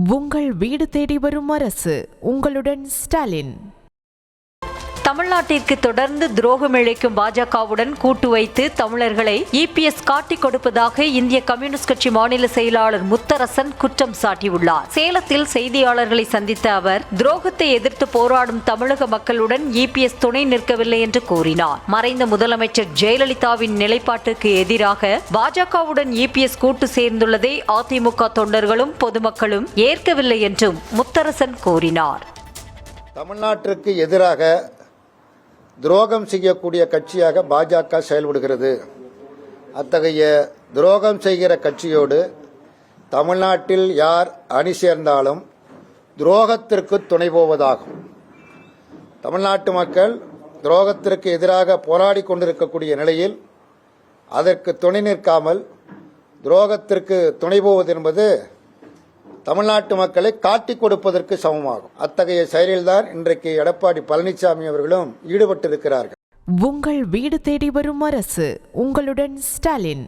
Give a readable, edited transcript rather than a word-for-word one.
உங்கள் வீடு தேடி வரும் அரசு. உங்களுடன் ஸ்டாலின். தமிழ்நாட்டிற்கு தொடர்ந்து துரோகம் இழைக்கும் பாஜகவுடன் கூட்டு வைத்து தமிழர்களை இபிஎஸ் காட்டிக் கொடுப்பதாக இந்திய கம்யூனிஸ்ட் கட்சி மாநில செயலாளர் முத்தரசன் குற்றம் சாட்டியுள்ளார். சேலத்தில் செய்தியாளர்களை சந்தித்த அவர், துரோகத்தை எதிர்த்து போராடும் தமிழக மக்களுடன் இபிஎஸ் துணை நிற்கவில்லை என்று கூறினார். மறைந்த முதலமைச்சர் ஜெயலலிதாவின் நிலைப்பாட்டுக்கு எதிராக பாஜகவுடன் இபிஎஸ் கூட்டு சேர்ந்துள்ளதை அதிமுக தொண்டர்களும் பொதுமக்களும் ஏற்கவில்லை என்றும் முத்தரசன் கூறினார். தமிழ்நாட்டிற்கு எதிராக துரோகம் செய்யக்கூடிய கட்சியாக பாஜக செயல்படுகிறது. அத்தகைய துரோகம் செய்கிற கட்சியோடு தமிழ்நாட்டில் யார் அணி சேர்ந்தாலும் துரோகத்திற்கு துணை போவதாகும். தமிழ்நாட்டு மக்கள் துரோகத்திற்கு எதிராக போராடி கொண்டிருக்கக்கூடிய நிலையில் அதற்கு துணை நிற்காமல் துரோகத்திற்கு துணை போவது என்பது தமிழ்நாட்டு மக்களை காட்டிக் கொடுப்பதற்கு சமமாகும். அத்தகைய செயலில்தான் இன்றைக்கு எடப்பாடி பழனிசாமி அவர்களும் ஈடுபட்டிருக்கிறார்கள். உங்கள் வீடு தேடி வரும் அரசு. உங்களுடன் ஸ்டாலின்.